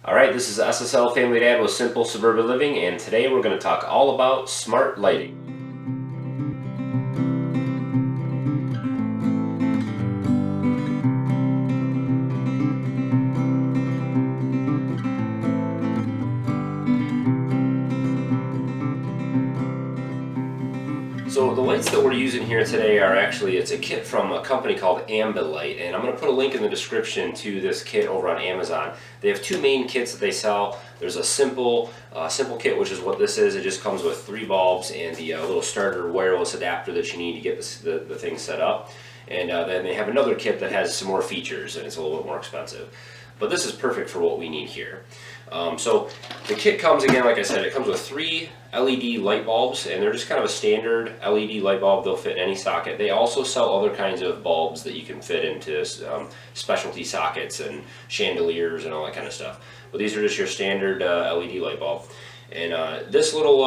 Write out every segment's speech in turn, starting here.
Alright, this is SSLFamilyDad with Simple Suburban Living, and today we're going to talk all about smart lighting. So the lights that we're using here today are actually, it's a kit from a company called ambiLite, and I'm going to put a link in the description to this kit over on Amazon. They have two main kits that they sell. There's a simple kit, which is what this is. It just comes with 3 bulbs and the little starter wireless adapter that you need to get the thing set up. And then they have another kit that has some more features, and it's a little bit more expensive. But this is perfect for what we need here. So the kit comes, again, like I said, it comes with 3 LED light bulbs, and they're just kind of a standard LED light bulb. They'll fit in any socket. They also sell other kinds of bulbs that you can fit into specialty sockets and chandeliers and all that kind of stuff. But these are just your standard LED light bulb. And this little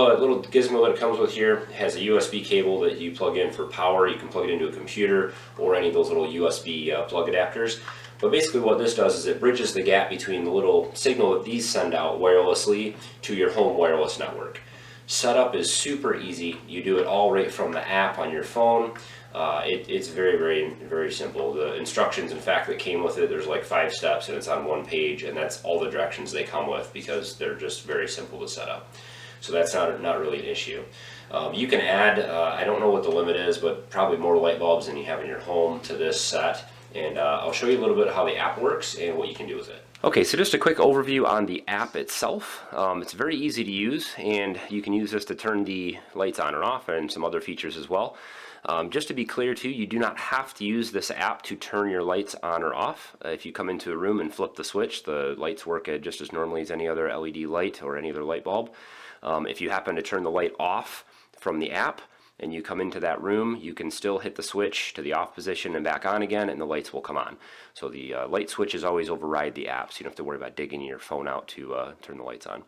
gizmo that it comes with here has a USB cable that you plug in for power. You can plug it into a computer or any of those little USB plug adapters. But basically what this does is it bridges the gap between the little signal that these send out wirelessly to your home wireless network. Setup is super easy. You do it all right from the app on your phone. It's very simple. The instructions, in fact, that came with it, there's like 5 steps, and it's on 1 page, and that's all the directions they come with because they're just very simple to set up. So that's not really an issue. You can add, I don't know what the limit is, but probably more light bulbs than you have in your home to this set. And I'll show you a little bit how the app works and what you can do with it. Okay, so just a quick overview on the app itself. It's very easy to use, and you can use this to turn the lights on or off and some other features as well. Just to be clear too, you do not have to use this app to turn your lights on or off. If you come into a room and flip the switch, the lights work just as normally as any other LED light or any other light bulb. If you happen to turn the light off from the app, and you come into that room, you can still hit the switch to the off position and back on again, and the lights will come on. So the light switches always override the app, so you don't have to worry about digging your phone out to turn the lights on.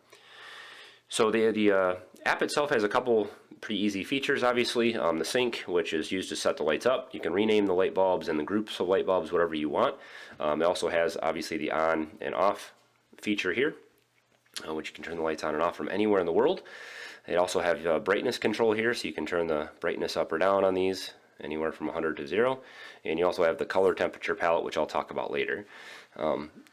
So the app itself has a couple pretty easy features, obviously. The sync, which is used to set the lights up. You can rename the light bulbs and the groups of light bulbs, whatever you want. It also has, obviously, the on and off feature here, which you can turn the lights on and off from anywhere in the world. It also has brightness control here, so you can turn the brightness up or down on these anywhere from 100 to 0. And you also have the color temperature palette, which I'll talk about later.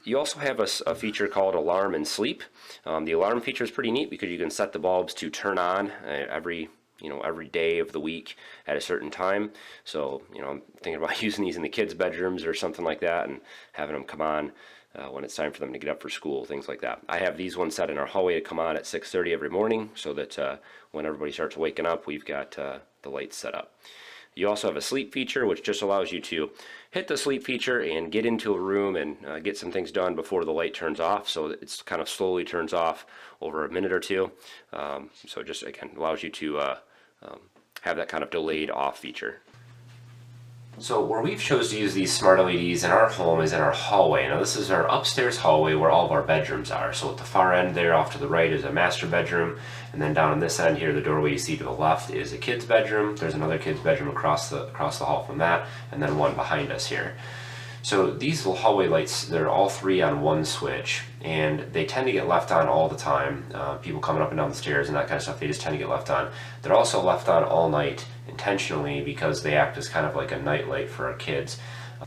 You also have a feature called alarm and sleep. The alarm feature is pretty neat because you can set the bulbs to turn on every day of the week at a certain time. So I'm thinking about using these in the kids' bedrooms or something like that, and having them come on when it's time for them to get up for school, things like that. I have these ones set in our hallway to come on at 6:30 every morning, so that when everybody starts waking up, we've got the lights set up. You also have a sleep feature, which just allows you to hit the sleep feature and get into a room and get some things done before the light turns off. So it's kind of slowly turns off over a minute or two. So it just, again, allows you to have that kind of delayed off feature. So where we've chosen to use these smart LEDs in our home is in our hallway. Now this is our upstairs hallway where all of our bedrooms are. So at the far end there off to the right is a master bedroom, and then down on this end here, the doorway you see to the left is a kid's bedroom. There's another kid's bedroom across the hall from that, and then one behind us here. So these hallway lights, they're all 3 on 1 switch, and they tend to get left on all the time. People coming up and down the stairs and that kind of stuff, they just tend to get left on. They're also left on all night intentionally because they act as kind of like a night light for our kids.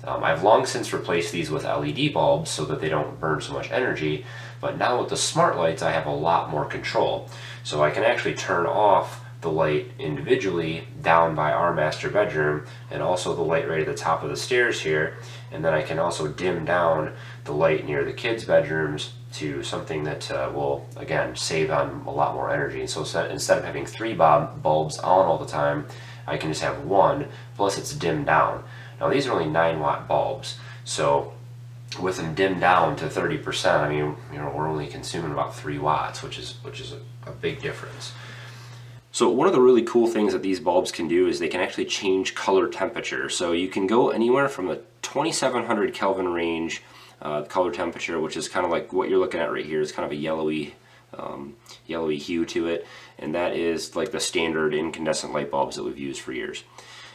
I've long since replaced these with LED bulbs so that they don't burn so much energy, but now with the smart lights I have a lot more control. So I can actually turn off the light individually down by our master bedroom, and also the light right at the top of the stairs here, and then I can also dim down the light near the kids' bedrooms to something that will, again, save on a lot more energy. And so instead of having 3 bulbs on all the time, I can just have 1, plus it's dimmed down. Now these are only 9-watt bulbs, so with them dimmed down to 30%, I mean, we're only consuming about 3 watts, which is a big difference. So one of the really cool things that these bulbs can do is they can actually change color temperature. So you can go anywhere from the 2700 Kelvin range color temperature, which is kind of like what you're looking at right here. It's kind of a yellowy hue to it, and that is like the standard incandescent light bulbs that we've used for years.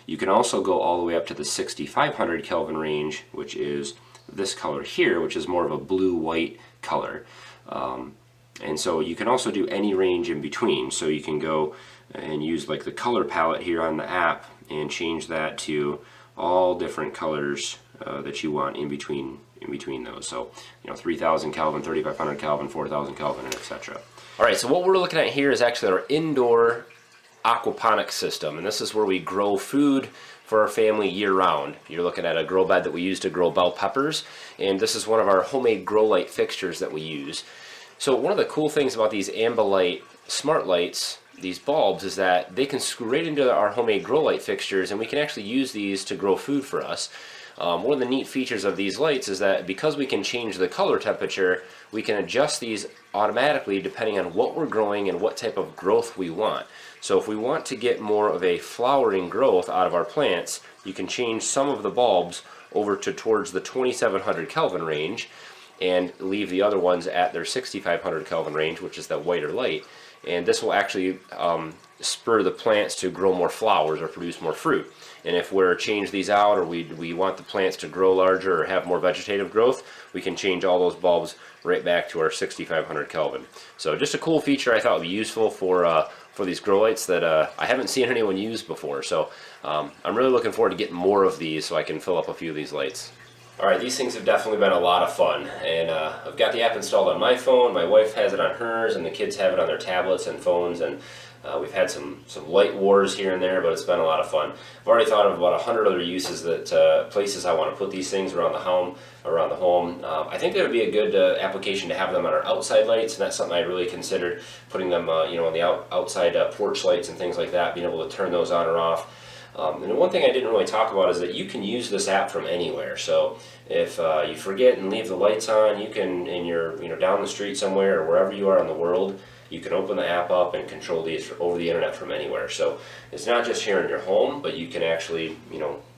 You can also go all the way up to the 6500 Kelvin range, which is this color here, which is more of a blue-white color. And so you can also do any range in between. So you can go and use like the color palette here on the app and change that to all different colors that you want in between those. So 3000 Kelvin, 3500 Kelvin, 4000 Kelvin, and etc. All right, so what we're looking at here is actually our indoor aquaponics system, and this is where we grow food for our family year-round. You're looking at a grow bed that we use to grow bell peppers, and this is one of our homemade grow light fixtures that we use. So one of the cool things about these ambiLite smart lights, these bulbs, is that they can screw right into our homemade grow light fixtures, and we can actually use these to grow food for us. One of the neat features of these lights is that because we can change the color temperature, we can adjust these automatically depending on what we're growing and what type of growth we want. So if we want to get more of a flowering growth out of our plants, you can change some of the bulbs over to towards the 2700 Kelvin range and leave the other ones at their 6500 Kelvin range, which is that whiter light. And this will actually spur the plants to grow more flowers or produce more fruit. And if we're change these out, or we want the plants to grow larger or have more vegetative growth, we can change all those bulbs right back to our 6500 Kelvin. So just a cool feature I thought would be useful for these grow lights that I haven't seen anyone use before. So I'm really looking forward to getting more of these so I can fill up a few of these lights. Alright, these things have definitely been a lot of fun, and I've got the app installed on my phone, my wife has it on hers, and the kids have it on their tablets and phones, and we've had some light wars here and there, but it's been a lot of fun. I've already thought of about 100 other uses that places I want to put these things around the home. I think that would be a good application to have them on our outside lights, and that's something I really considered, putting them on the outside porch lights and things like that, being able to turn those on or off. And the one thing I didn't really talk about is that you can use this app from anywhere. So if you forget and leave the lights on, you can, and you're down the street somewhere or wherever you are in the world, you can open the app up and control these over the internet from anywhere. So it's not just here in your home, but you can actually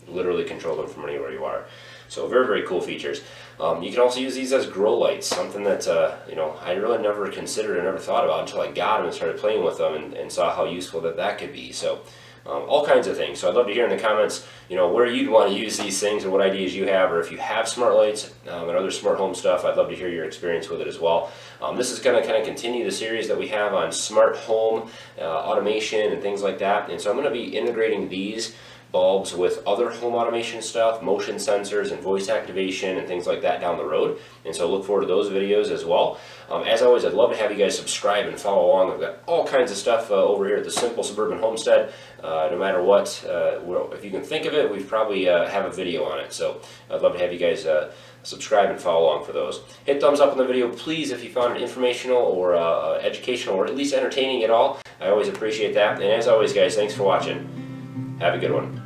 literally control them from anywhere you are. So very, very cool features. You can also use these as grow lights, something that I really never considered or never thought about until I got them and started playing with them and saw how useful that could be. So all kinds of things. So I'd love to hear in the comments, where you'd want to use these things or what ideas you have, or if you have smart lights and other smart home stuff, I'd love to hear your experience with it as well. This is going to kind of continue the series that we have on smart home automation and things like that. And so I'm going to be integrating these bulbs with other home automation stuff, motion sensors and voice activation and things like that down the road. And so look forward to those videos as well. As always, I'd love to have you guys subscribe and follow along. We've got all kinds of stuff over here at the Simple Suburban Homestead. No matter what, if you can think of it, we probably have a video on it. So I'd love to have you guys subscribe and follow along for those. Hit thumbs up on the video, please, if you found it informational or educational or at least entertaining at all. I always appreciate that. And as always, guys, thanks for watching. Have a good one.